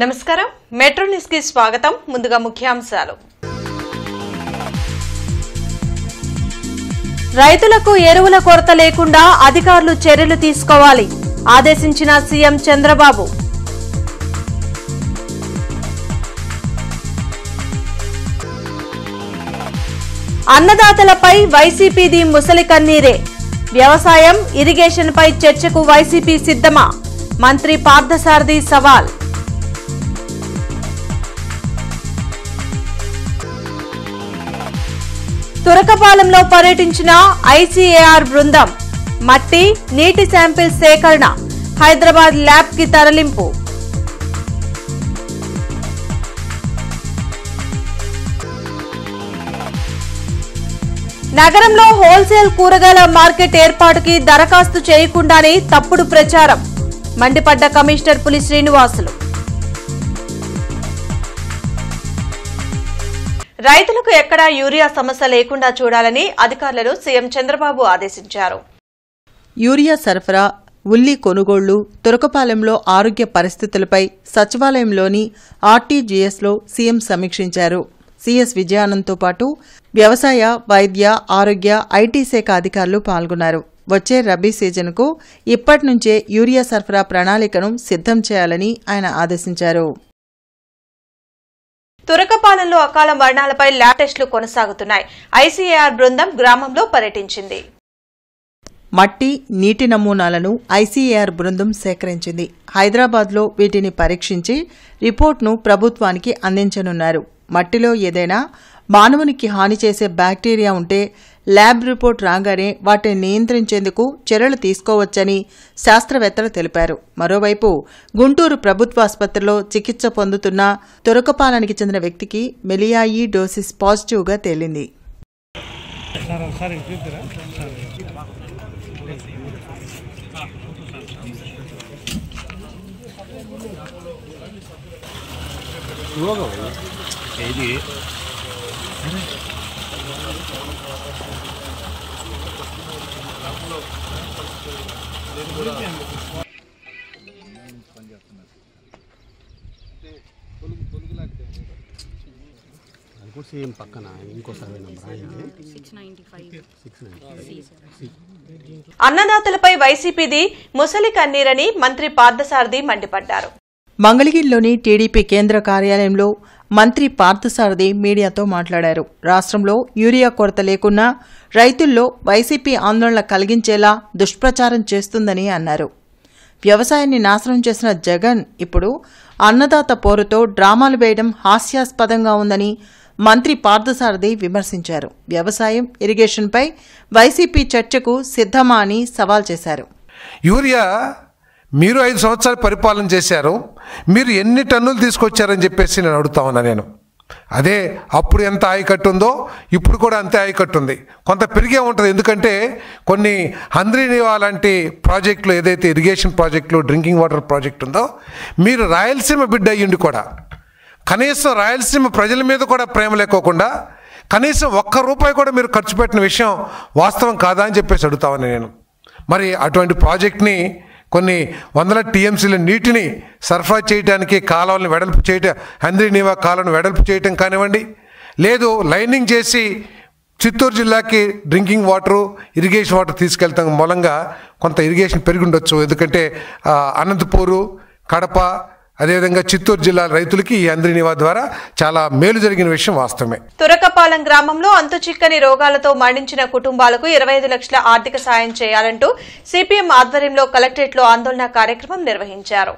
నమస్కారం metro news కి స్వాగతం ముందుగా ముఖ్యాంశాలు రైతులకు ఎరువుల కొరత లేకుండా అధికారులు చర్యలు తీసుకోవాలి ఆదేశించిన సీఎం చంద్రబాబు అన్నదాతలపై వైసీపీది ముసలి కన్నీరే వ్యవసాయం ఇరిగేషన్ పై చర్చకు వైసీపీ సిద్ధమా మంత్రి పార్థసారథి సవాల్ తురకపాలెంలో పర్యటించిన ఐసీఏఆర్ బృందం మట్టి నీటి శాంపిల్ సేకరణ హైదరాబాద్ ల్యాబ్ కి తరలింపు నగరంలో హోల్సేల్ కూరగాయల మార్కెట్ ఏర్పాటుకి దరఖాస్తు చేయకుండానే తప్పుడు ప్రచారం మండిపడ్డ కమిషనర్ పులి శ్రీనివాసులు రైతులకు ఎక్కడా యూరియా సమస్య లేకుండా చూడాలని అధికారులను సీఎం చంద్రబాబు ఆదేశించారు. యూరియా సరఫరా, ఉల్లి కొనుగోళ్లు, తురకపాలెంలో ఆరోగ్య పరిస్థితులపై సచివాలయంలోని ఆర్టీజీఎస్లో సీఎం సమీక్షించారు. సీఎస్ విజయానంద్తో పాటు వ్యవసాయ, వైద్య, ఆరోగ్య, ఐటీ శాఖ అధికారులు పాల్గొన్నారు. వచ్చే రబీ సీజన్కు ఇప్పటి నుంచే యూరియా సరఫరా ప్రణాళికను సిద్ధం చేయాలని ఆయన ఆదేశించారు. తురకపాలెంలో అకాల మరణాలపై ల్యాబ్ టెస్టులు కొనసాగుతున్నాయి. ఐసీఏఆర్ బృందం గ్రామంలో పర్యటించింది. మట్టి, నీటి నమూనాలను ఐసీఏఆర్ బృందం సేకరించింది. హైదరాబాద్లో వీటిని పరీక్షించి రిపోర్టును ప్రభుత్వానికి అందించనున్నారు. మట్టిలో ఏదైనా మానవునికి హాని చేసే బ్యాక్టీరియా ఉంటే ల్యాబ్ రిపోర్ట్ రాగానే వాటిని నియంత్రించేందుకు చర్యలు తీసుకోవచ్చని శాస్త్రవేత్తలు తెలిపారు. మరోవైపు గుంటూరు ప్రభుత్వాసుపత్రిలో చికిత్స పొందుతున్న తురకపాలెంకి చెందిన వ్యక్తికి మెలియాయి డోసిస్ పాజిటివ్గా తేలింది. సేమ్ పక్కన ఇంకో సర్వే నంబర్ అన్నదాతలపై వైసీపీది ముసలి కన్నీరని మంత్రి పార్థసారథి మండిపడ్డారు. మంగళగిరిలోని టీడీపీ కేంద్ర కార్యాలయంలో మంత్రి పార్థసారథి మీడియాతో మాట్లాడారు. రాష్ట్రంలో యూరియా కొరత లేకున్నా రైతుల్లో వైసీపీ ఆందోళన కలిగించేలా దుష్ప్రచారం చేస్తుందని అన్నారు. వ్యవసాయాన్ని నాశనం చేసిన జగన్ ఇప్పుడు అన్నదాత పోరుతో డ్రామాలు వేయడం హాస్యాస్పదంగా ఉందని మంత్రి పార్థసారథి విమర్శించారు. వ్యవసాయం, ఇరిగేషన్పై వైసీపీ చర్చకు సిద్ధమా అని సవాల్ చేశారు. యూరియా మీరు 5 సంవత్సరాలు పరిపాలన చేశారు, మీరు ఎన్ని టన్నులు తీసుకొచ్చారని చెప్పేసి నేను అడుగుతా ఉన్నా. నేను అదే అప్పుడు ఎంత ఆయకట్టు ఉందో ఇప్పుడు కూడా అంతే ఆయకట్టు ఉంది, కొంత పెరిగే ఉంటుంది. ఎందుకంటే కొన్ని హంద్రీనివా లాంటి ప్రాజెక్టులు, ఏదైతే ఇరిగేషన్ ప్రాజెక్టులు, డ్రింకింగ్ వాటర్ ప్రాజెక్ట్ ఉందో, మీరు రాయలసీమ బిడ్డ అయ్యిండి కూడా కనీసం రాయలసీమ ప్రజల మీద కూడా ప్రేమ లేకోకుండా కనీసం ₹1 కూడా మీరు ఖర్చు పెట్టిన విషయం వాస్తవం కాదా అని చెప్పేసి అడుగుతామని నేను. మరి అటువంటి ప్రాజెక్ట్ని కొన్ని వందల టీఎంసీల నీటిని సరఫరా చేయడానికి కాలువలను వెడల్పు చేయటం, హంద్రీనివా కాలువను వెడల్పు చేయటం కానివ్వండి, లేదు లైనింగ్ చేసి చిత్తూరు జిల్లాకి డ్రింకింగ్ వాటరు, ఇరిగేషన్ వాటర్ తీసుకెళ్తాం మూలంగా కొంత ఇరిగేషన్ పెరిగి ఉండొచ్చు. ఎందుకంటే అనంతపూరు, కడప, అదేవిధంగా చిత్తూరు జిల్లా రైతులకి ఈ హంద్రీనివా ద్వారా చాలా మేలు జరిగిన విషయం వాస్తవమే. తురకపాలెం గ్రామంలో అంతుచిక్కని రోగాలతో మరణించిన కుటుంబాలకు 25 లక్షల ఆర్థిక సాయం చేయాలంటూ సిపిఎం ఆధ్వర్యంలో కలెక్టరేట్లో ఆందోళన కార్యక్రమం నిర్వహించారు.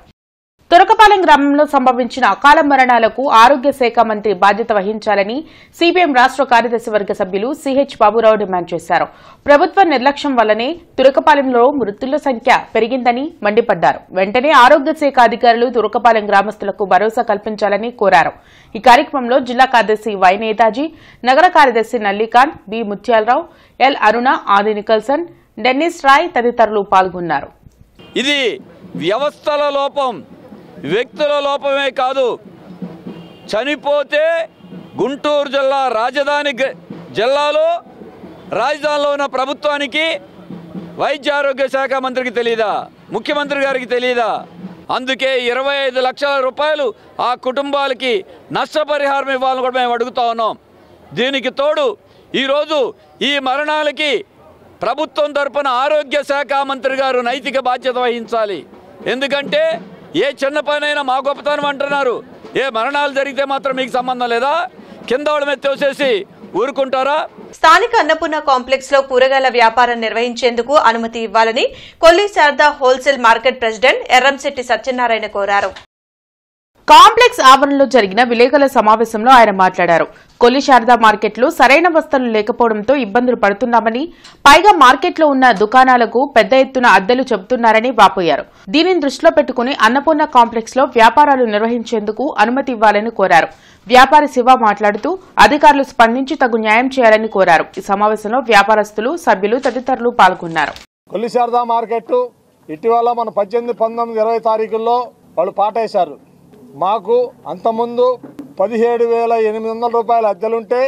తురకపాలెం గ్రామంలో సంభవించిన అకాల మరణాలకు ఆరోగ్య శాఖ మంత్రి బాధ్యత వహించాలని సిపిఎం రాష్ట్ర కార్యదర్శి వర్గ సభ్యులు సిహెచ్ బాబురావు డిమాండ్ చేశారు. ప్రభుత్వ నిర్లక్ష్యం వల్లనే తురకపాలెంలో మృతుల సంఖ్య పెరిగిందని మండిపడ్డారు. వెంటనే ఆరోగ్య శాఖ అధికారులు తురకపాలెం గ్రామస్తులకు భరోసా కల్పించాలని కోరారు. ఈ కార్యక్రమంలో జిల్లా కార్యదర్శి వై నేతాజీ, నగర కార్యదర్శి నల్లికాంత్, బి ముత్యాలరావు, ఎల్ అరుణ, ఆది నికల్సన్, డెన్నిస్ రాయ్ తదితరులు పాల్గొన్నారు. ఇది వ్యవస్థల లోపం, వ్యక్తుల లోపమే కాదు. చనిపోతే గుంటూరు జిల్లా రాజధాని జిల్లాలో రాజధానిలో ఉన్న ప్రభుత్వానికి వైద్య ఆరోగ్య శాఖ మంత్రికి తెలియదా, ముఖ్యమంత్రి గారికి తెలియదా? అందుకే 25 లక్షల రూపాయలు ఆ కుటుంబాలకి నష్టపరిహారం ఇవ్వాలని కూడా మేము అడుగుతా ఉన్నాం. దీనికి తోడు ఈరోజు ఈ మరణాలకి ప్రభుత్వం తరపున ఆరోగ్య శాఖ మంత్రి గారు నైతిక బాధ్యత వహించాలి. ఎందుకంటే ఏ చిన్న పనైనా మా గొప్పతనం అంటున్నారు. ఏ మరణాలు జరిగితే మాత్రం మీకు సంబంధం లేదా? కింద వాళ్ళ మీద తోసేసి ఊరుకుంటారా? స్థానిక అన్నపూర్ణ కాంప్లెక్స్ లో కూరగాయల వ్యాపారం నిర్వహించేందుకు అనుమతి ఇవ్వాలని Kolli Sharada wholesale market president Erramsetti Satyanarayana కోరారు. కాంప్లెక్స్ ఆవరణలో జరిగిన విలేకరుల సమావేశంలో ఆయన మాట్లాడారు. కొల్లి శారదా మార్కెట్లో సరైన వసతులు లేకపోవడంతో ఇబ్బందులు పడుతున్నామని, పైగా మార్కెట్లో ఉన్న దుకాణాలకు పెద్ద ఎత్తున అద్దెలు చెబుతున్నారని వాపోయారు. దీనిని దృష్టిలో పెట్టుకుని అన్నపూర్ణ కాంప్లెక్స్ లో వ్యాపారాలు నిర్వహించేందుకు అనుమతి ఇవ్వాలని కోరారు. వ్యాపారి శివ మాట్లాడుతూ అధికారులు స్పందించి తగు న్యాయం చేయాలని కోరారు. ఈ సమావేశంలో వ్యాపారస్తులు, సభ్యులు తదితరులు పాల్గొన్నారు. కొల్లి శారదా మార్కెట్ ఇటీవల మన 18, 19, 20 తారీఖుల్లో వాళ్ళు పాటేశారు. మాకు అంతకుముందు 17,800 రూపాయల అద్దెలుంటే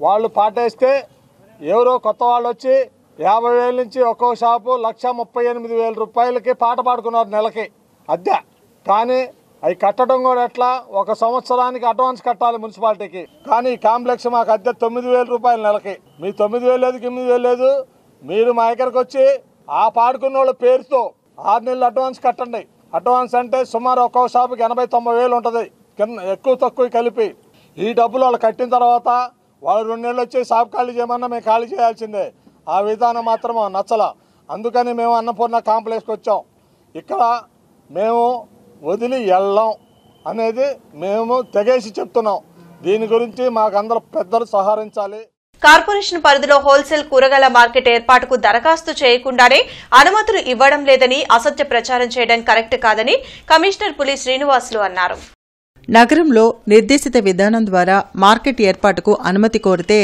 వాళ్ళు పాటేస్తే ఎవరో కొత్త వాళ్ళు వచ్చి 50,000 నుంచి ఒక్కో షాపు 1,38,000 రూపాయలకి పాట పాడుకున్నారు నెలకి అద్దె. కానీ అవి కట్టడం కూడా ఎట్లా, 1 సంవత్సరానికి అడ్వాన్స్ కట్టాలి మున్సిపాలిటీకి. కానీ ఈ కాంప్లెక్స్ మాకు అద్దె 9,000 రూపాయలు నెలకి. మీ 9,000 లేదు, 8,000 లేదు. మీరు మా దగ్గరకు వచ్చి ఆ పాడుకున్న వాళ్ళ పేరుతో 6 నెలలు అడ్వాన్స్ కట్టండి. అడ్వాన్స్ అంటే సుమారు ఒక్కో షాపుకి 80-90 ఉంటుంది, కింద ఎక్కువ తక్కువ కలిపి. ఈ డబ్బులు వాళ్ళు కట్టిన తర్వాత వాళ్ళు 2 నెలలు వచ్చి షాప్ ఖాళీ చేయమన్నా మేము ఖాళీ చేయాల్సిందే. ఆ విధానం మాత్రం నచ్చల. అందుకని మేము అన్నపూర్ణ కాంప్లెక్స్కి వచ్చాం. ఇక్కడ మేము వదిలి వెళ్ళాం అనేది మేము తెగేసి చెప్తున్నాం. దీని గురించి మాకందరూ పెద్దలు సహకరించాలి. కార్పొరేషన్ పరిధిలో హోల్సేల్ కూరగాయల మార్కెట్ ఏర్పాటుకు దరఖాస్తు చేయకుండానే అనుమతులు ఇవ్వడం లేదని, అసత్య ప్రచారం చేయడం కరెక్ట్ కాదని కమిషనర్ పులి శ్రీనివాసులు అన్నారు. నగరంలో నిర్దేశిత విధానం ద్వారా మార్కెట్ ఏర్పాటుకు అనుమతి కోరితే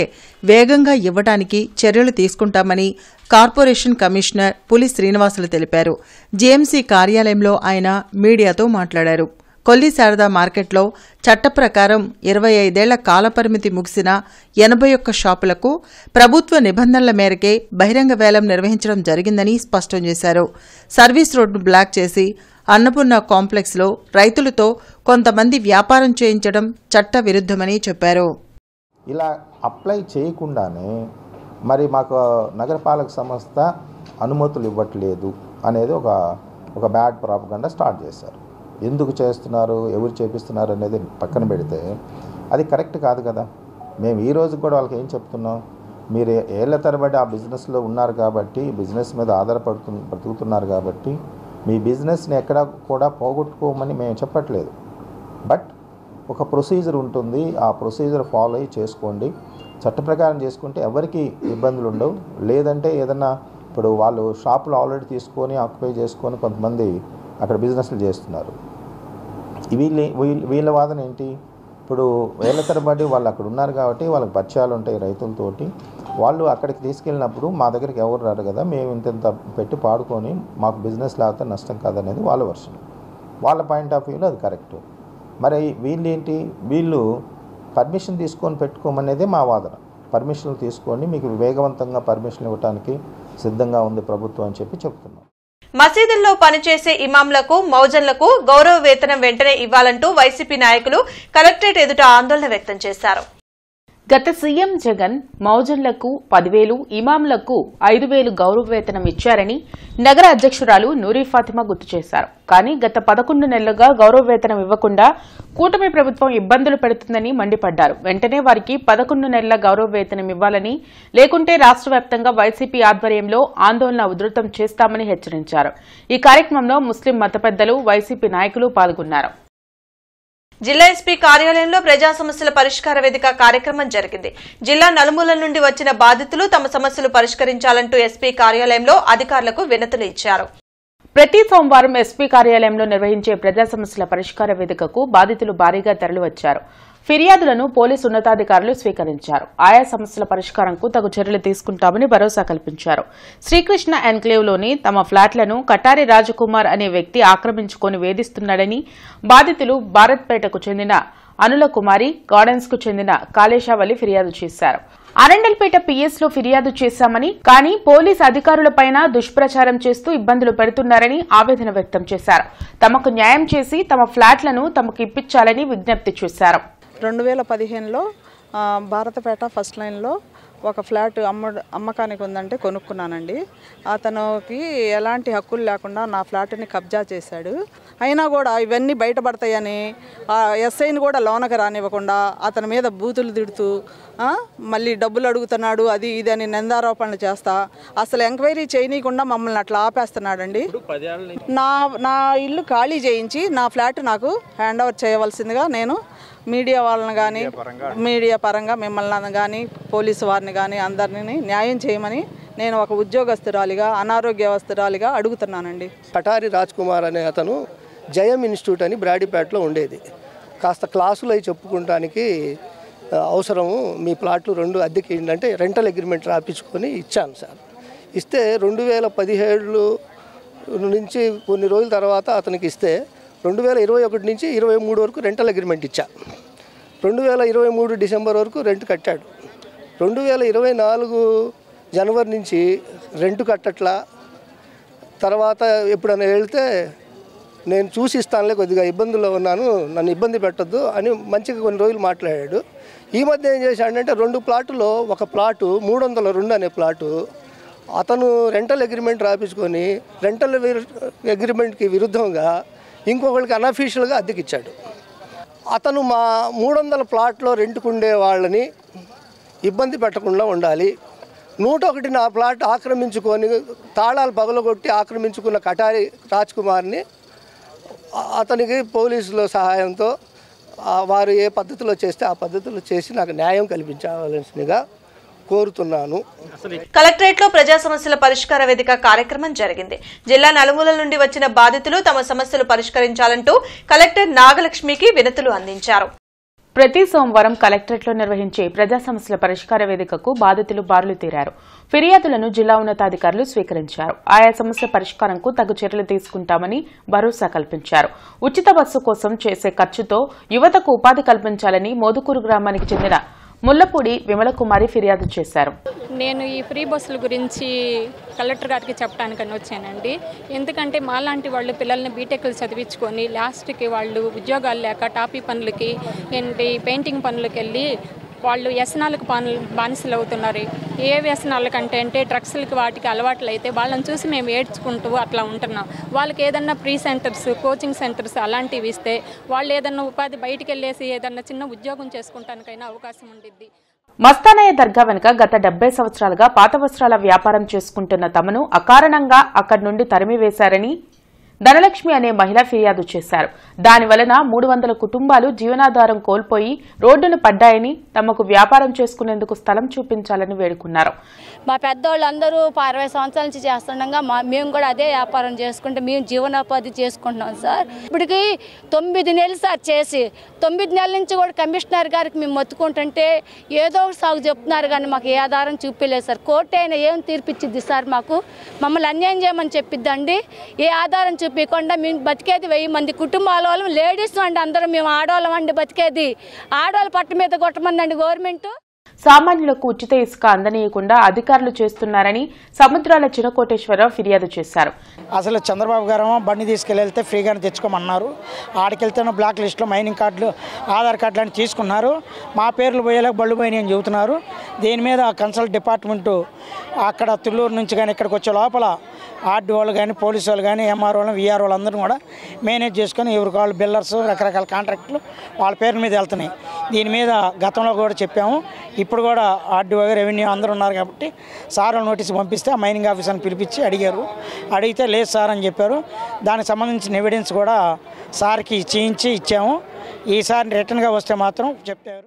వేగంగా ఇవ్వడానికి చర్యలు తీసుకుంటామని కార్పొరేషన్ కమిషనర్ పులి శ్రీనివాసులు తెలిపారు. జీఎంసీ కార్యాలయంలో ఆయన మీడియాతో మాట్లాడారు. కొల్లి శారదా మార్కెట్లో చట్ట ప్రకారం 25 ఏళ్ల కాలపరిమితి ముగిసిన 81 షాపులకు ప్రభుత్వ నిబంధనల మేరకే బహిరంగ వేలం నిర్వహించడం జరిగిందని స్పష్టం చేశారు. సర్వీస్ రోడ్డు బ్లాక్ చేసి అన్నపూర్ణ కాంప్లెక్స్లో రైతులతో కొంతమంది వ్యాపారం చేయించడం చట్ట విరుద్ధమని చెప్పారు. ఇలా అప్లై చేయకుండానే మరి మాకు నగరపాలక సంస్థ అనుమతులు ఇవ్వట్లేదు అనేది ఒక బ్యాడ్ ప్రాపగండా స్టార్ట్ చేశారు. ఎందుకు చేస్తున్నారు, ఎవరు చేపిస్తున్నారు అనేది పక్కన పెడితే అది కరెక్ట్ కాదు కదా. మేము ఈ రోజు కూడా వాళ్ళకి ఏం చెప్తున్నాం, మీరు ఏళ్ల తరబడి ఆ బిజినెస్లో ఉన్నారు కాబట్టి, బిజినెస్ మీద బ్రతుకుతున్నారు కాబట్టి మీ బిజినెస్ని ఎక్కడ కూడా పోగొట్టుకోమని మేము చెప్పట్లేదు. బట్ ఒక ప్రొసీజర్ ఉంటుంది, ఆ ప్రొసీజర్ ఫాలో అయ్యి చేసుకోండి. చట్ట ప్రకారం చేసుకుంటే ఎవరికి ఇబ్బందులు ఉండవు. లేదంటే ఏదన్నా ఇప్పుడు వాళ్ళు షాపులు ఆల్రెడీ తీసుకొని ఆక్యుపై చేసుకొని కొంతమంది అక్కడ బిజినెస్లు చేస్తున్నారు. వీళ్ళ వాదన ఏంటి, ఇప్పుడు వేల తరబడి వాళ్ళు అక్కడ ఉన్నారు కాబట్టి వాళ్ళకి పరిచయాలు ఉంటాయి రైతులతోటి. వాళ్ళు అక్కడికి తీసుకెళ్ళినప్పుడు మా దగ్గరికి ఎవరు రారు కదా, మేము ఇంత పెట్టి పాడుకొని మాకు బిజినెస్ లేకపోతే నష్టం కాదనేది వాళ్ళ వర్షన్. వాళ్ళ పాయింట్ ఆఫ్ వ్యూలో అది కరెక్టు. మరి వీళ్ళేంటి, వీళ్ళు పర్మిషన్ తీసుకొని పెట్టుకోమనేదే మా వాదన. పర్మిషన్లు తీసుకొని మీకు వేగవంతంగా పర్మిషన్ ఇవ్వడానికి సిద్ధంగా ఉంది ప్రభుత్వం అని చెప్పి చెప్తున్నాం. మసీదుల్లో పనిచేసే ఇమాంలకు, మౌజన్లకు గౌరవ వేతనం వెంటనే ఇవ్వాలంటూ వైసీపీ నాయకులు కలెక్టరేట్ ఎదుట ఆందోళన వ్యక్తం చేశారు. గత సీఎం జగన్ మౌజన్లకు 10,000, ఇమాంలకు 5,000 గౌరవ వేతనం ఇచ్చారని నగర అధ్యక్షురాలు నూరీ ఫాతిమా గుర్తు చేశారు. కానీ గత 11 నెలలుగా గౌరవ వేతనం ఇవ్వకుండా కూటమి ప్రభుత్వం ఇబ్బందులు పెడుతుందని మండిపడ్డారు. వెంటనే వారికి 11 నెలల గౌరవ వేతనం ఇవ్వాలని, లేకుంటే రాష్ట్ర వ్యాప్తంగా వైసీపీ ఆధ్వర్యంలో ఆందోళన ఉధృతం చేస్తామని హెచ్చరించారు. ఈ కార్యక్రమంలో ముస్లిం మత పెద్దలు, వైసీపీ నాయకులు పాల్గొన్నారు. జిల్లా ఎస్పీ కార్యాలయంలో ప్రజా సమస్యల పరిష్కార వేదిక కార్యక్రమం జరిగింది. జిల్లా నలుమూలల నుండి వచ్చిన బాధితులు తమ సమస్యలు పరిష్కరించాలంటూ ఎస్పీ కార్యాలయంలో అధికారులకు వినతులు ఇచ్చారు. ప్రతి సోమవారం ఎస్పీ కార్యాలయంలో నిర్వహించే ప్రజా సమస్యల పరిష్కార వేదికకు బాధితులు భారీగా తరలివచ్చారు. ఫిర్యాదులను పోలీసు ఉన్నతాధికారులు స్వీకరించారు. ఆయా సమస్యల పరిష్కారంకు తగు చర్యలు తీసుకుంటామని భరోసా కల్పించారు. శ్రీకృష్ణ ఎన్క్లేవ్లోని తమ ఫ్లాట్లను కటారి రాజకుమార్ అనే వ్యక్తి ఆక్రమించుకొని వేధిస్తున్నాడని బాధితులు భారత్పేటకు చెందిన అనుల కుమారి, గార్డెన్స్ కు చెందిన కాళేశావళి ఫిర్యాదు చేశారు. అరండల్పేట పిఎస్ లో ఫిర్యాదు చేశామని, కానీ పోలీసు అధికారులపైన దుష్ప్రచారం చేస్తూ ఇబ్బందులు పెడుతున్నారని ఆవేదన వ్యక్తం చేశారు. తమకు న్యాయం చేసి తమ ఫ్లాట్లను తమకు ఇప్పించాలని విజ్ఞప్తి చేశారు. 2015లో భారతపేట ఫస్ట్ లైన్లో ఒక ఫ్లాట్ అమ్మకానికి ఉందంటే కొనుక్కున్నానండి. అతనికి ఎలాంటి హక్కులు లేకుండా నా ఫ్లాట్ని కబ్జా చేశాడు. అయినా కూడా ఇవన్నీ బయటపడతాయని ఎస్ఐని కూడా లోనకి రానివ్వకుండా అతని మీద బూతులు తిడుతూ మళ్ళీ డబ్బులు అడుగుతున్నాడు, అది ఇది అని నిందారోపణలు చేస్తా అసలు ఎంక్వైరీ చేయనీయకుండా మమ్మల్ని అట్లా ఆపేస్తున్నాడండి. నా ఇల్లు ఖాళీ చేయించి నా ఫ్లాట్ నాకు హ్యాండ్ ఓవర్ చేయవలసిందిగా నేను మీడియా వాళ్ళని కానీ, మీడియా పరంగా మిమ్మల్ని కానీ, పోలీసు వారిని కానీ అందరినీ న్యాయం చేయమని నేను ఒక ఉద్యోగస్తురాలిగా, అనారోగ్యవస్తురాలిగా అడుగుతున్నానండి. కటారి రాజ్ కుమార్ అనే అతను జయం ఇన్స్టిట్యూట్ అని బ్రాడీపేటలో ఉండేది. కాస్త క్లాసులు అవి చెప్పుకోవడానికి అవసరము, మీ ప్లాట్లు 2 అద్దెకి ఏంటంటే రెంటల్ అగ్రిమెంట్ రాపించుకొని ఇచ్చాను సార్. ఇస్తే 2017 నుంచి కొన్ని రోజుల తర్వాత అతనికి ఇస్తే 2021 నుంచి 23 వరకు రెంటల్ అగ్రిమెంట్ ఇచ్చా. 2023 డిసెంబర్ వరకు రెంట్ కట్టాడు. 2024 జనవరి నుంచి రెంట్ కట్టట్లా. తర్వాత ఎప్పుడైనా వెళ్తే నేను చూసి ఇస్తానులే, కొద్దిగా ఇబ్బందుల్లో ఉన్నాను, నన్ను ఇబ్బంది పెట్టద్దు అని మంచిగా కొన్ని రోజులు మాట్లాడాడు. ఈ మధ్య ఏం చేశాడంటే 2 ప్లాటులో ఒక ప్లాటు 302 అనే ప్లాటు అతను రెంటల్ అగ్రిమెంట్ రాపించుకొని రెంటల్ అగ్రిమెంట్కి విరుద్ధంగా ఇంకొకరికి అన్అఫీషియల్గా అద్దెకిచ్చాడు. అతను మా 300 ప్లాట్లో రెంట్కుండే వాళ్ళని ఇబ్బంది పెట్టకుండా ఉండాలి. 101 నా ప్లాట్ ఆక్రమించుకొని తాళాలు పగలగొట్టి ఆక్రమించుకున్న కటారి రాజ్ కుమార్ని అతనికి పోలీసుల సహాయంతో వారు ఏ పద్ధతిలో చేస్తే ఆ పద్ధతిలో చేసి నాకు న్యాయం కల్పించవలసిందిగా కోరుతున్నాను. కలెక్టరేట్ లో ప్రజా సమస్యల పరిష్కార వేదిక కార్యక్రమం జరిగింది. జిల్లా నలుమూలల నుండి వచ్చిన బాధితులు తమ సమస్యలు పరిష్కరించాలంటూ కలెక్టర్ నాగలక్ష్మికి వినతులు అందించారు. ప్రతి సోమవారం కలెక్టరేట్లో నిర్వహించే ప్రజా సమస్యల పరిష్కార వేదికకు బాధితులు బారులు తీరారు. ఫిర్యాదులను జిల్లా ఉన్నతాధికారులు స్వీకరించారు. ఆయా సమస్య పరిష్కారంకు తగు చర్యలు తీసుకుంటామని భరోసా కల్పించారు. ఉచిత బస్సు కోసం చేసే ఖర్చుతో యువతకు ఉపాధి కల్పించాలని మోదుకూరు గ్రామానికి చెందిన ముల్లపూడి విమలకుమారి ఫిర్యాదు చేశారు. నేను ఈ ఫ్రీ బస్సుల గురించి కలెక్టర్ గారికి చెప్పడానికని వచ్చానండి. ఎందుకంటే మాలాంటి వాళ్ళు పిల్లల్ని బీటెక్లు చదివించుకొని లాస్ట్కి వాళ్ళు ఉద్యోగాలు లేక టాపీ పనులకి ఏంటి పెయింటింగ్ పనులకి వెళ్ళి వాళ్ళు వ్యసనాలకు బానిసలు అవుతున్నారు. ఏ వ్యసనాల కంటే అంటే డ్రగ్స్లకి వాటికి అలవాట్లు అయితే వాళ్ళని చూసి మేము ఏడ్చుకుంటూ అట్లా ఉంటున్నాం. వాళ్ళకి ఏదన్నా ప్రీ సెంటర్స్, కోచింగ్ సెంటర్స్ అలాంటివి ఇస్తే వాళ్ళు ఏదన్నా ఉపాధి బయటికి వెళ్ళేసి ఏదన్నా చిన్న ఉద్యోగం చేసుకుంటానికైనా అవకాశం ఉండిద్ది. మస్తానయ్య దర్గా వెనుక గత 70 సంవత్సరాలుగా పాత వస్త్రాల వ్యాపారం చేసుకుంటున్న తమను అకారణంగా అక్కడి నుండి తరిమివేశారని ధనలక్ష్మి అనే మహిళ ఫిర్యాదు చేశారు. దానివలన 300 కుటుంబాలు జీవనాధారం కోల్పోయి రోడ్డును పడ్డాయని, తమకు వ్యాపారం చేసుకునేందుకు స్థలం చూపించాలని వేడుకున్నారు. మా పెద్దోళ్ళందరూ 60 సంవత్సరాల నుంచి చేస్తుండగా మేము కూడా అదే వ్యాపారం చేసుకుంటే మేము జీవనోపాధి చేసుకుంటున్నాం సార్. ఇప్పటికి 9 నెలలు సార్ చేసి 9 నెలల నుంచి కూడా కమిషనర్ గారికి మేము మొత్తుకుంటుంటే ఏదో ఒక సాగు చెప్తున్నారు కానీ మాకు ఏ ఆధారం చూపించలేదు సార్. కోర్టు అయినా ఏం తీర్పిచ్చిద్ది సార్? మాకు మమ్మల్ని అన్యాయం చేయమని చెప్పిద్దండి. ఏ ఆధారం చూపించకుండా మేము బతికేది 1000 మంది కుటుంబాల వాళ్ళు, లేడీస్ అండి, అందరం మేము ఆడవాళ్ళం అండి బతికేది. ఆడవాళ్ళ పట్టు మీద కొట్టమందండి గవర్నమెంట్. సామాన్యులకు ఉచిత ఇసుక అందనీయకుండా అధికారులు చేస్తున్నారని సముద్రాల చినకోటేశ్వరరావు ఫిర్యాదు చేశారు. అసలు చంద్రబాబు గారు బండి తీసుకెళ్తే ఫ్రీగానే తెచ్చుకోమన్నారు. ఆడికెళ్తేనే బ్లాక్ లిస్టులో మైనింగ్ కార్డులు, ఆధార్ కార్డులు అని తీసుకున్నారు. మా పేర్లు పోయేలాగా బళ్ళు పోయినాయి అని చెబుతున్నారు. దీని మీద కన్సల్ట్ డిపార్ట్మెంటు అక్కడ తుళ్ళూరు నుంచి కానీ ఇక్కడికి వచ్చే లోపల ఆర్డీ వాళ్ళు కానీ, పోలీసు వాళ్ళు కానీ, ఎంఆర్ వాళ్ళు, విఆర్ వాళ్ళు అందరూ కూడా మేనేజ్ చేసుకొని ఎవరికి వాళ్ళు బిల్లర్స్, రకరకాల కాంట్రాక్టులు వాళ్ళ పేర్ల మీద వెళ్తున్నాయి. దీని మీద గతంలో కూడా చెప్పాము. ఇప్పుడు కూడా ఆర్డీఓ, రెవెన్యూ అందరూ ఉన్నారు కాబట్టి సార్ నోటీస్ పంపిస్తే ఆ మైనింగ్ ఆఫీసర్ని పిలిపించి అడిగారు. అడిగితే లేదు సార్ అని చెప్పారు. దానికి సంబంధించిన ఎవిడెన్స్ కూడా సార్కి చేయించి ఇచ్చాము. ఈసారి రిటర్న్గా వస్తే మాత్రం చెప్పారు.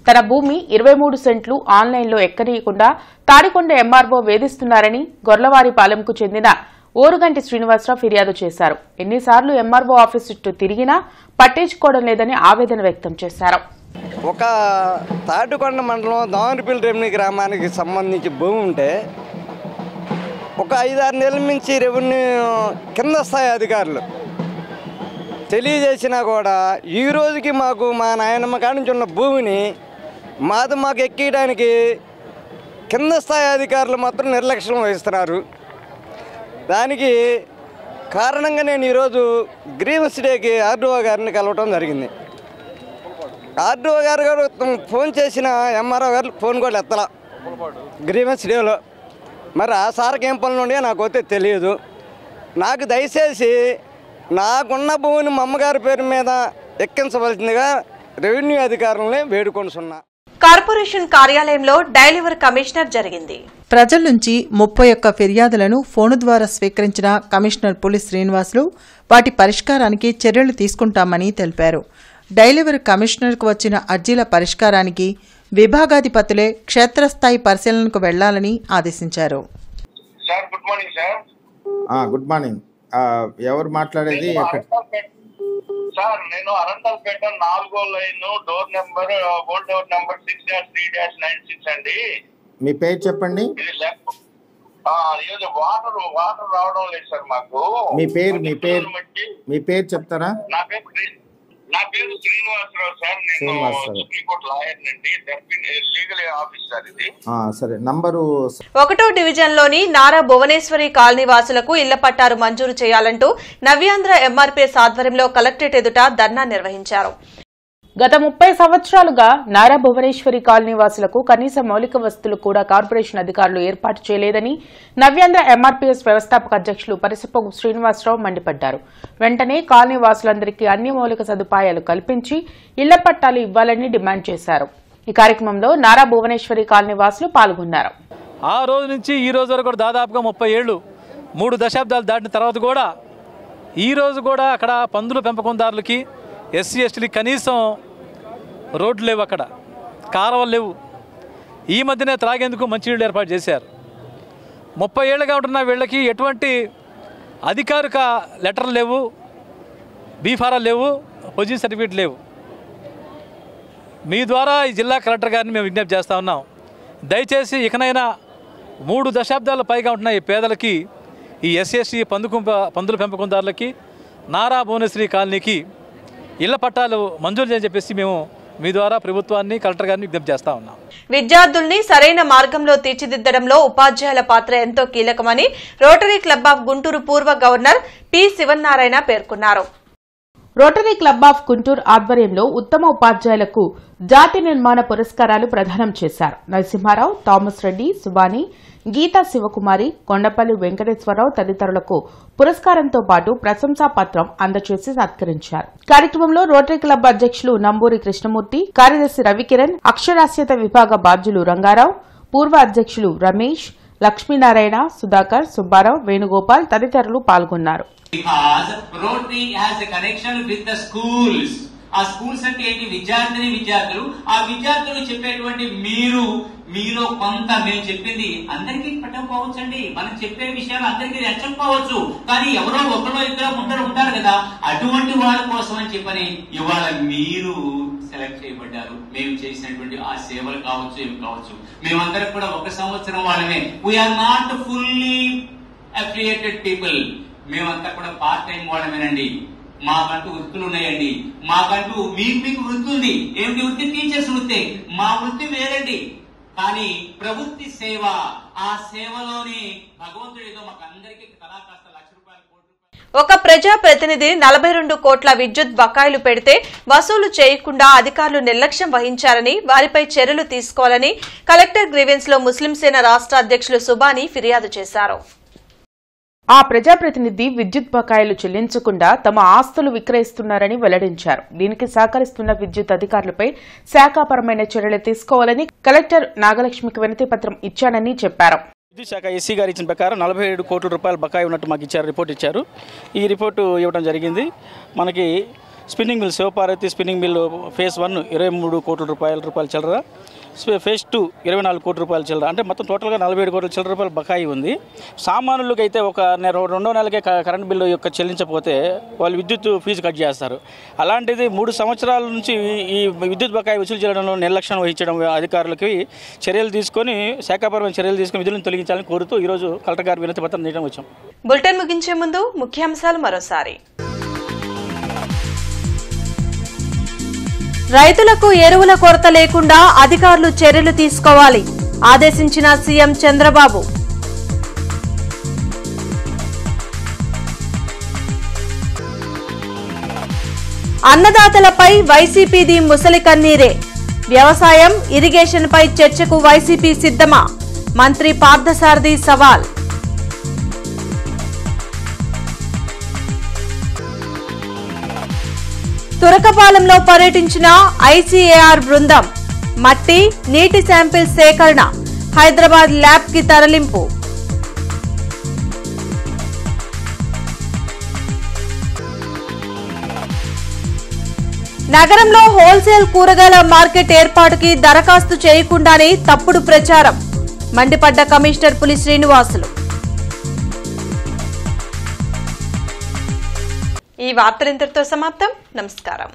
తన భూమి 23 సెంట్లు ఆన్లైన్లో ఎక్కనీయకుండా తాడికొండ ఎంఆర్ఓ వేధిస్తున్నారని గొర్లవారిపాలెంకు చెందిన ఓరుగంటి శ్రీనివాసరావు ఫిర్యాదు చేశారు. ఎన్నిసార్లు ఎంఆర్ఓ ఆఫీస్ చుట్టూ తిరిగినా పట్టించుకోవడం లేదని ఆవేదన వ్యక్తం చేశారు. ఒక తాటికొండ మండలం దామరపల్లి రెవెన్యూ గ్రామానికి సంబంధించి భూమి ఉంటే ఒక 5-6 నెలల నుంచి రెవెన్యూ కింద స్థాయి అధికారులు తెలియజేసినా కూడా ఈ రోజుకి మాకు మా నాయనమ్మ కాడి నుంచి ఉన్న భూమిని మాకు ఎక్కియడానికి కింద స్థాయి అధికారులు మాత్రం నిర్లక్ష్యం వహిస్తున్నారు. దానికి కారణంగా నేను ఈరోజు గ్రీవెన్స్ డేకి ఆర్డీఓ గారిని కలవటం జరిగింది. ఆర్డీఓ గారు ఫోన్ చేసిన ఎంఆర్ఓ గారు ఫోన్ కూడా ఎత్తలా గ్రీవెన్స్ డేలో. మరి ఆ సార్కి ఏం పనులు ఉన్నాయో నాకు అయితే తెలియదు. నాకు దయచేసి నాకున్న భూమిని మా అమ్మగారి పేరు మీద ఎక్కించవలసిందిగా రెవెన్యూ అధికారులని వేడుకొనుచున్నా. కార్పొరేషన్ కార్యాలయంలో డైలివర్ కమిషనర్ జరిగింది. ప్రజల నుంచి 31 ఫిర్యాదులను ఫోను ద్వారా స్వీకరించిన కమిషనర్ పులి శ్రీనివాసులు వాటి పరిష్కారానికి చర్యలు తీసుకుంటామని తెలిపారు. డైలివర్ కమిషనర్కు వచ్చిన అర్జీల పరిష్కారానికి విభాగాధిపతులే క్షేత్రస్థాయి పరిశీలనకు వెళ్లాలని ఆదేశించారు. Good morning. ఎవరు మాట్లాడేది? సార్, నేను అనంతపేట 4వ line door number old door number 6-3-96 అండి. మీ పేరు చెప్పండి. వాటర్ రావడం లేదు సార్ మాకు. మీ పేరు చెప్తారా? నా పేరు శ్రీనివాసరావు సార్. నేను సుప్రీంకోర్టు లాయర్ నండి, లీగల్ ఆఫీసర్. ఇది సరే. నంబరు 1వ డివిజన్లోని నారా భువనేశ్వరి కాలనీ వాసులకు ఇళ్ల పట్టాలు మంజూరు చేయాలంటూ నవ్యాంధ్ర ఎంఆర్పీఎస్ ఆధ్వర్యంలో కలెక్టరేట్ ఎదుట ధర్నా నిర్వహించారు. గత 30 సంవత్సరాలుగా నారా భువనేశ్వరి కాలనీ వాసులకు కనీస మౌలిక వసతులు కూడా కార్పొరేషన్ అధికారులు ఏర్పాటు చేయలేదని నవ్యాంధ్ర ఎంఆర్పీఎస్ వ్యవస్థాపక అధ్యక్షులు పరిసపగు శ్రీనివాసరావు మండిపడ్డారు. వెంటనే కాలనీ వాసులందరికీ అన్ని మౌలిక సదుపాయాలు కల్పించి ఇళ్ల పట్టాలు ఇవ్వాలని డిమాండ్ చేశారు. ఈ కార్యక్రమంలో నారా భువనేశ్వరి కాలనీ వాసులు పాల్గొన్నారు. ఆ రోజు నుంచి ఈ రోజు వరకు దాదాపుగా 30 ఏళ్లు 3 దశాబ్దాలు దాటిన తర్వాత కూడా ఈ రోజు కూడా అక్కడ పందుల పెంపకందారులకి ఎస్సీ ఎస్టీలకి కనీసం రోడ్లు లేవు, అక్కడ కాలువలు లేవు. ఈ మధ్యనే త్రాగేందుకు మంచినీళ్ళు ఏర్పాటు చేశారు. 30 ఏళ్ళుగా ఉంటున్న వీళ్ళకి ఎటువంటి అధికారిక లెటర్లు లేవు, బీఫారాలు లేవు, పొజిషన్ సర్టిఫికేట్ లేవు. మీ ద్వారా ఈ జిల్లా కలెక్టర్ గారిని మేము విజ్ఞప్తి చేస్తూ ఉన్నాం. దయచేసి ఇకనైనా 3 దశాబ్దాల పైగా ఉంటున్న ఈ పేదలకి, ఈ ఎస్సీ ఎస్టీ పందుల పెంపకందారులకి, నారా భువనేశ్వరి కాలనీకి ఇళ్ల పట్టాలు మంజూరు చేయని చెప్పేసి మేము మీ ద్వారా ప్రభుత్వాన్ని కలెక్టర్ గారిని విజ్ఞప్తి చేస్తా ఉన్నాం. విద్యార్థుల్ని సరైన మార్గంలో తీర్చిదిద్దడంలో ఉపాధ్యాయుల పాత్ర ఎంతో కీలకమని రోటరీ క్లబ్ ఆఫ్ గుంటూరు పూర్వ గవర్నర్ పి శివనారాయణ పేర్కొన్నారు. రోటరీ క్లబ్ ఆఫ్ గుంటూరు ఆధ్వర్యంలో ఉత్తమ ఉపాధ్యాయులకు జాతి నిర్మాణ పురస్కారాలు ప్రదానం చేశారు. నరసింహారావు, థామస్ రెడ్డి, సుబాని, గీతా శివకుమారి, కొండపల్లి వెంకటేశ్వరరావు తదితరులకు పురస్కారంతో పాటు ప్రశంసా పత్రం అందజేసి సత్కరించారు. కార్యక్రమంలో రోటరీ క్లబ్ అధ్యక్షులు నంబూరి కృష్ణమూర్తి, కార్యదర్శి రవికిరణ్, అక్షరాస్యత విభాగ బాధ్యులు రంగారావు, పూర్వ అధ్యక్షులు రమేష్, లక్ష్మీనారాయణ, సుధాకర్, సుబ్బారావు, వేణుగోపాల్ తదితరులు పాల్గొన్నారు. Rotary has a connection with the schools. ఆ స్కూల్స్ అంటే ఏంటి? విద్యార్థులు. ఆ విద్యార్థులు చెప్పేటువంటి మీలో కొంత మేము చెప్పింది అందరికీ పట్టకపోవచ్చండి. మనం చెప్పే విషయాలు అందరికీ నచ్చకపోవచ్చు. కానీ ఎవరో ఒకరో ఇద్దరు ఉంటారు కదా, అటువంటి వాళ్ళ కోసం అని చెప్పని ఇవాళ మీరు సెలెక్ట్ చేయబడ్డారు. మేము చేసినటువంటి ఆ సేవలు కావచ్చు, ఏమి కావచ్చు. మేమందరం కూడా 1 సంవత్సరం వాళ్ళమే. We are not fully affiliated people. మేమంతా కూడా పార్ట్ టైం వాళ్ళమేనండి. మాకంటూ వృత్తులు ఉన్నాయండి. మాకంటూ మీకు వృత్తి ఉంది. ఏమిటి వృత్తి? టీచర్స్ వృత్తి. మా వృత్తి వేరండి. కానీ ప్రవృత్తి సేవ, ఆ సేవలోని భగవంతుడు ఏదో మాకు అందరికీ కళాకాస్త ₹1,00,000 ఒక ప్రజా ప్రతినిధి 42 కోట్ల విద్యుత్ బకాయిలు పెడితే వసూలు చేయకుండా అధికారులు నిర్లక్ష్యం వహించారని, వారిపై చర్యలు తీసుకోవాలని కలెక్టర్ గ్రీవెన్స్ లో ముస్లిం సేన రాష్ట్ర అధ్యక్షులు సుబాని ఫిర్యాదు చేశారు. ఆ ప్రజాప్రతినిధి విద్యుత్ బకాయిలు చెల్లించకుండా తమ ఆస్తులు విక్రయిస్తున్నారని వెల్లడించారు. దీనికి సహకరిస్తున్న విద్యుత్ అధికారులపై శాఖాపరమైన చర్యలు తీసుకోవాలని కలెక్టర్ నాగలక్ష్మికి వినతి పత్రం ఇచ్చానని చెప్పారు. విద్యుత్ శాఖ ఎస్సీ గారు ఇచ్చిన ప్రకారం ₹47 కోట్ల బకాయి ఉన్నట్టు మాకు ఇచ్చారు, రిపోర్ట్ ఇచ్చారు. ఈ రిపోర్టు ఇవ్వడం జరిగింది. మనకి spinning mill, Shivaparvathi spinning mill phase 1 ₹23 కోట్ల చిల్లర, ఫేజ్ 2 ₹24 కోట్ల చిల్లర, అంటే మొత్తం టోటల్గా ₹47 కోట్ల చిల్లర బకాయి ఉంది. సామాన్యులకి అయితే ఒక 2వ నెలకే కరెంట్ బిల్లు యొక్క చెల్లించకపోతే వాళ్ళు విద్యుత్ ఫీజు కట్ చేస్తారు. అలాంటిది 3 సంవత్సరాల నుంచి ఈ విద్యుత్ బకాయి వసూలు చేయడంలో నిర్లక్ష్యం వహించడం అధికారులకి చర్యలు తీసుకొని శాఖాపరమైన చర్యలు తీసుకుని విధులను తొలగించాలని కోరుతూ ఈరోజు కలెక్టర్ గారి వినతి పత్రం నీయడం వచ్చాం. బులెటిన్ ముగించే ముందు ముఖ్యాంశాలు మరోసారి. రైతులకు ఎరువుల కొరత లేకుండా అధికారులు చర్యలు తీసుకోవాలి ఆదేశించిన సీఎం చంద్రబాబు. అన్నదాతలపై వైసీపీది ముసలి కన్నీరే. వ్యవసాయం, ఇరిగేషన్ పై చర్చకు వైసీపీ సిద్ధమా? మంత్రి పార్థసారథి సవాల్. తురకపాలెంలో పర్యటించిన ఐసీఏఆర్ బృందం. మట్టి, నీటి శాంపిల్ సేకరణ, హైదరాబాద్ ల్యాబ్ కి తరలింపు. నగరంలో హోల్సేల్ కూరగాయల మార్కెట్ ఏర్పాటుకి దరఖాస్తు చేయకుండానే తప్పుడు ప్రచారం. మండిపడ్డ కమిషనర్ పులి శ్రీనివాసులు. ఈ వార్తలు ఇంతటితో సమాప్తం. నమస్కారం.